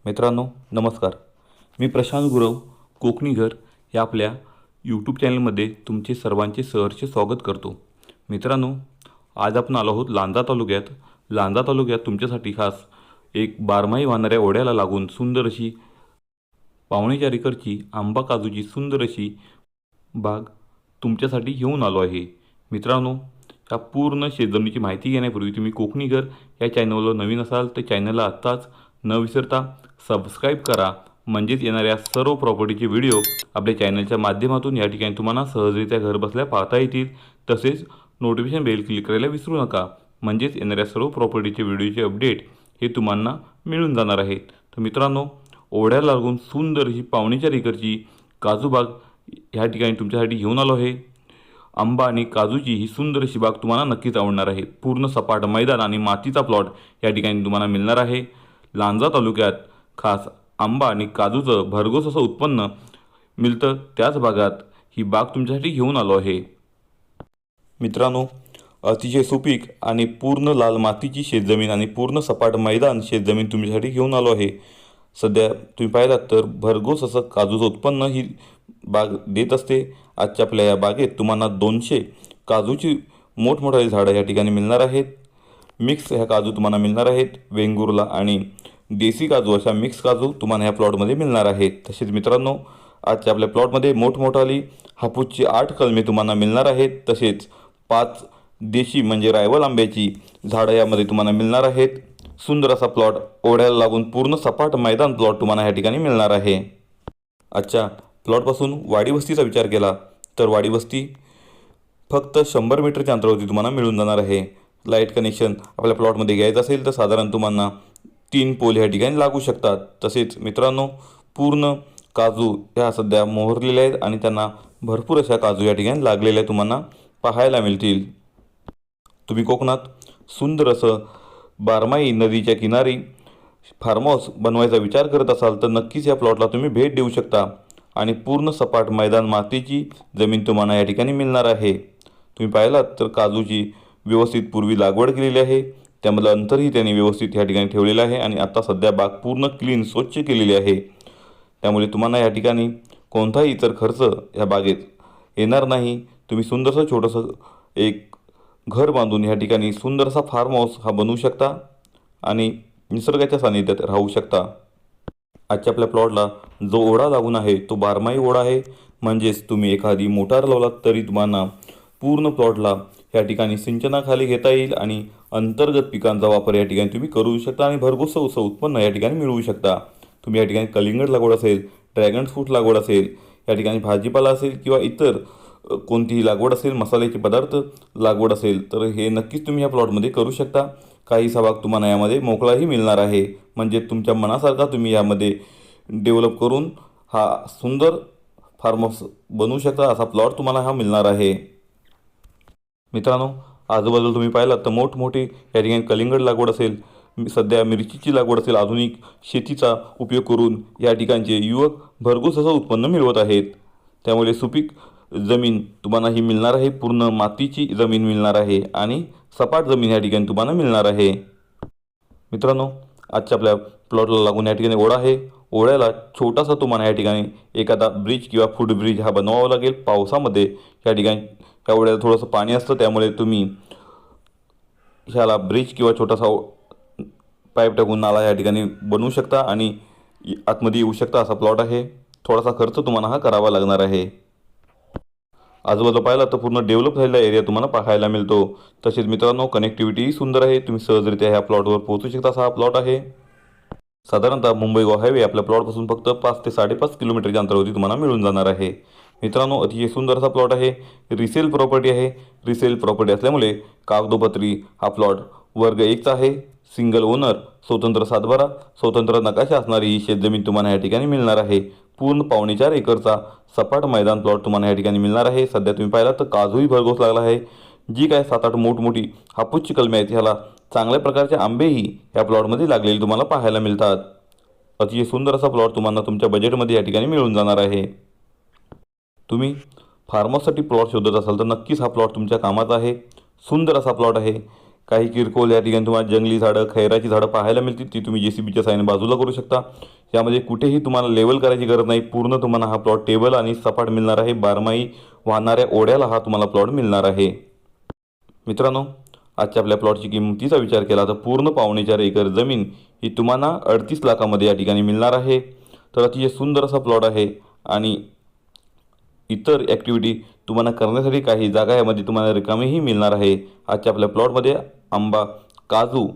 मित्रांनो नमस्कार. मी प्रशांत गुरव कोकणी घर या आपल्या यूट्यूब चॅनलमध्ये तुमचे सर्वांचे सहर्ष स्वागत करतो. मित्रांनो, आज आपण आलो आहोत लांजा तालुक्यात तुमच्यासाठी खास एक बारमाही वाहणाऱ्या ओढ्याला लागून सुंदर अशी 4.5 एकरची आंबा काजूची सुंदर अशी बाग तुमच्यासाठी घेऊन आलो आहे. मित्रांनो, या पूर्ण शेतजमिनीची माहिती घेण्यापूर्वी तुम्ही कोकणी घर या चॅनलवर नवीन असाल तर चॅनलला आत्ताच न विसरता सबस्क्राईब करा, म्हणजेच येणाऱ्या सर्व प्रॉपर्टीचे व्हिडिओ आपल्या चॅनलच्या माध्यमातून या ठिकाणी तुम्हाला सहजरित्या घर बसल्या पाहता येतील. तसेच नोटिफिकेशन बेल क्लिक करायला विसरू नका, म्हणजेच येणाऱ्या सर्व प्रॉपर्टीचे व्हिडिओचे अपडेट हे तुम्हाला मिळून जाणार आहेत. तर मित्रांनो, ओढ्याला लागून सुंदर अशी 4.5 एकरची काजू बाग ह्या ठिकाणी तुमच्यासाठी घेऊन आलो आहे. आंबा आणि काजूची ही सुंदर अशी बाग तुम्हाला नक्कीच आवडणार आहे. पूर्ण सपाट मैदान आणि मातीचा प्लॉट या ठिकाणी तुम्हाला मिळणार आहे. लांजा तालुक्यात खास आंबा आणि काजूचं भरघोस असं उत्पन्न मिळतं, त्याच भागात ही बाग तुमच्यासाठी घेऊन आलो आहे. मित्रांनो, अतिशय सुपीक आणि पूर्ण लाल मातीची शेतजमीन आणि पूर्ण सपाट मैदान शेतजमीन तुमच्यासाठी घेऊन आलो आहे. सध्या तुम्ही पाहिलात तर भरघोस असं काजूचं उत्पन्न ही बाग देत असते. आजच्या आपल्या या बागेत तुम्हाला 200 काजूची मोठमोठाली झाडं या ठिकाणी मिळणार आहेत. मिक्स ह्या काजू तुम्हाला मिळणार आहेत. वेंगुर्ला आणि देसी काजू अशा मिक्स काजू तुम्हाला ह्या प्लॉटमध्ये मिळणार आहेत. तसेच मित्रांनो, आजच्या आपल्या प्लॉटमध्ये मोठमोठाली हापूसची 8 कलमे तुम्हाला मिळणार आहेत. तसेच 5 देशी म्हणजे रायवल आंब्याची झाडं यामध्ये तुम्हाला मिळणार आहेत. सुंदर असा प्लॉट ओढ्याला लागून पूर्ण सपाट मैदान प्लॉट तुम्हाला ह्या ठिकाणी मिळणार आहे. आजच्या प्लॉटपासून वाडी वस्तीचा विचार केला तर वाडी वस्ती फक्त 100 मीटरच्या अंतरावरती तुम्हाला मिळून जाणार आहे. लाईट कनेक्शन आपल्या प्लॉटमध्ये घ्यायचं असेल तर साधारण तुम्हाला 3 पोल ह्या ठिकाणी लागू शकतात. तसेच मित्रांनो, पूर्ण काजू ह्या सध्या मोहरलेल्या आहेत आणि त्यांना भरपूर अशा काजू या ठिकाणी लागलेल्या तुम्हाला पाहायला मिळतील. तुम्ही कोकणात सुंदर असं बारमाही नदीच्या किनारी फार्म हाऊस बनवायचा विचार करत असाल तर नक्कीच या प्लॉटला तुम्ही भेट देऊ शकता आणि पूर्ण सपाट मैदान मातीची जमीन तुम्हाला या ठिकाणी मिळणार आहे. तुम्ही पाहिलात तर काजूची व्यवस्थित पूर्वी लागवड केलेली आहे, त्यामधलं अंतरही त्यांनी व्यवस्थित ह्या ठिकाणी ठेवलेलं आहे आणि आता सध्या बाग पूर्ण क्लीन स्वच्छ केलेली आहे. त्यामुळे तुम्हाला या ठिकाणी कोणताही इतर खर्च या बागेत येणार नाही. तुम्ही सुंदरसं छोटंसं एक घर बांधून ह्या ठिकाणी सुंदरसा फार्म हाऊस हा बनवू शकता आणि निसर्गाच्या सानिध्यात राहू शकता. आजच्या आपल्या प्लॉटला जो ओढा लागून आहे तो बारमाही ओढा आहे, म्हणजेच तुम्ही एखादी मोटार लावलात तरी तुम्हाला पूर्ण प्लॉटला या ठिकाणी सिंचनाखाली घेता येईल आणि अंतर्गत पिकांचा वापर या ठिकाणी तुम्ही करू शकता आणि भरघोस असं उत्पन्न या ठिकाणी मिळवू शकता. तुम्ही या ठिकाणी कलिंगड लागवड असेल, ड्रॅगन फ्रूट लागवड असेल, या ठिकाणी भाजीपाला असेल किंवा इतर कोणतीही लागवड असेल, मसाल्याचे पदार्थ लागवड असेल तर हे नक्कीच तुम्ही या प्लॉटमध्ये करू शकता. काहीसा भाग तुम्हाला यामध्ये मोकळाही मिळणार आहे, म्हणजे तुमच्या मनासारखा तुम्ही यामध्ये डेव्हलप करून हा सुंदर फार्म हाऊस बनवू शकता. असा प्लॉट तुम्हाला हा मिळणार आहे. मित्रांनो, आजूबाजूला तुम्ही पाहिलात तर मोठमोठी या ठिकाणी कलिंगड लागवड असेल, सध्या मिरचीची लागवड असेल, आधुनिक शेतीचा उपयोग करून या ठिकाणचे युवक भरघोस असं उत्पन्न मिळवत आहेत. त्यामुळे सुपीक जमीन तुम्हाला ही मिळणार आहे, पूर्ण मातीची जमीन मिळणार आहे आणि सपाट जमीन या ठिकाणी तुम्हाला मिळणार आहे. मित्रांनो, आजच्या आपल्या प्लॉटला लागून या ठिकाणी ओढा आहे. ओढ्याला छोटासा तुम्हाला या ठिकाणी एखादा ब्रिज किंवा फूट ब्रिज हा बनवावा लागेल. पावसामध्ये या ठिकाणी या ओढ्याला थोडंसं पाणी असतं, त्यामुळे तुम्ही ह्याला ब्रिज किंवा छोटासा पाईप टाकून नाला या ठिकाणी बनवू शकता आणि आतमध्ये येऊ शकता. असा प्लॉट आहे. थोडासा खर्च तुम्हाला हा करावा लागणार आहे. आजूबाजूला पाहिला तर पूर्ण डेव्हलप झालेला एरिया तुम्हाला पाहायला मिळतो. तसेच मित्रांनो, कनेक्टिव्हिटी सुंदर आहे. तुम्ही सहजरित्या ह्या प्लॉटवर पोहोचू शकता. असा हा प्लॉट आहे. साधारणतः मुंबई गोवा हायवे आपल्या प्लॉटपासून फक्त 5 ते 5.5 किलोमीटरच्या अंतरावरती तुम्हाला मिळून जाणार आहे. मित्रांनो, अतिशय सुंदर असा प्लॉट आहे. रिसेल प्रॉपर्टी आहे. रिसेल प्रॉपर्टी असल्यामुळे कागदोपत्री हा प्लॉट वर्ग 1चा आहे. सिंगल ओनर, स्वतंत्र सातबारा, स्वतंत्र नकाशा असणारी ही शेतजमीन तुम्हाला या ठिकाणी मिळणार आहे. पूर्ण 4.5 एकरचा सपाट मैदान प्लॉट तुम्हाला या ठिकाणी मिळणार आहे. सध्या तुम्ही पाहिलात तर काजूही भरघोस लागला आहे. जी काय 7-8 मोठमोठी हापूसची कलमे आहेत, ह्याला चांगल्या प्रकारचे आंबेही या प्लॉटमध्ये लागलेले तुम्हाला पाहायला मिळतात. अतिशय सुंदर असा प्लॉट तुम्हाला तुमच्या बजेटमध्ये या ठिकाणी मिळून जाणार आहे. तुम्ही फार्म हाऊससाठी प्लॉट शोधत असाल तर नक्कीच हा प्लॉट तुमच्या कामाचा आहे. सुंदर असा प्लॉट आहे. काही किरकोळ या ठिकाणी तुम्हाला जंगली झाडं, खैराची झाडं पाहायला मिळतील, ती तुम्ही JCBच्या साहाय्याने बाजूला करू शकता. यामध्ये कुठेही तुम्हाला लेवल करायची गरज नाही. पूर्ण तुम्हाला हा प्लॉट टेबल आणि सपाट मिळणार आहे. बारमाही वाहणाऱ्या ओढ्याला हा तुम्हाला प्लॉट मिळणार आहे. मित्रांनो, आजच्या आपल्या प्लॉटची किंमतीचा विचार केला तर पूर्ण 4.5 एकर जमीन ही तुम्हाला 38 लाखामध्ये या ठिकाणी मिळणार आहे. तर अतिशय सुंदर असा प्लॉट आहे आणि इतर ॲक्टिव्हिटी तुम्हाला करण्यासाठी काही जागा यामध्ये तुम्हाला रिकामीही मिळणार आहे. आजच्या आपल्या प्लॉटमध्ये आंबा, काजू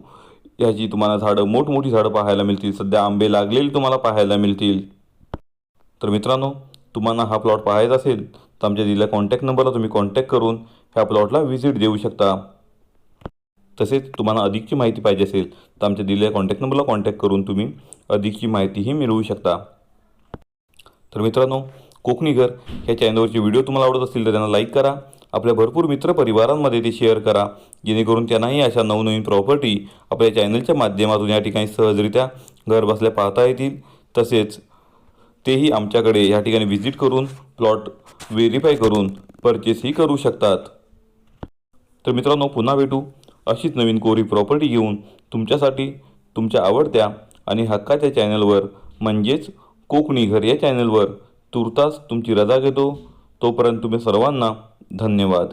ह्याची तुम्हाला झाडं, मोठमोठी झाडं पाहायला मिळतील. सध्या आंबे लागलेले तुम्हाला पाहायला मिळतील. तर मित्रांनो, तुम्हाला हा प्लॉट पाहायचा असेल तर आमच्या दिलेल्या कॉन्टॅक्ट नंबरला तुम्ही कॉन्टॅक्ट करून ह्या प्लॉटला व्हिजिट देऊ शकता. तसेच तुम्हाला अधिकची माहिती पाहिजे असेल तर आमच्या दिलेल्या कॉन्टॅक्ट नंबरला कॉन्टॅक्ट करून तुम्ही अधिकची माहितीही मिळवू शकता. तर मित्रांनो, कोकणी घर ह्या चॅनलवरचे व्हिडिओ तुम्हाला आवडत असतील तर त्यांना लाईक करा. आपल्या भरपूर मित्रपरिवारांमध्ये ते शेअर करा, जेणेकरून त्यांनाही अशा नवनवीन प्रॉपर्टी आपल्या चॅनलच्या माध्यमातून या ठिकाणी सहजरित्या घर बसल्या पाहता येतील. तसेच तेही आमच्याकडे या ठिकाणी व्हिजिट करून प्लॉट व्हेरीफाय करून परचेसही करू शकतात. तर मित्रांनो, पुन्हा भेटू अशीच नवीन कोरी प्रॉपर्टी घेऊन तुमच्यासाठी तुमच्या आवडत्या आणि हक्काच्या चॅनलवर, म्हणजेच कोकणी घर या चॅनलवर. तूर्तास तुमची रजा घेतो. तोपर्यंत तुम्ही सर्वांना धन्यवाद.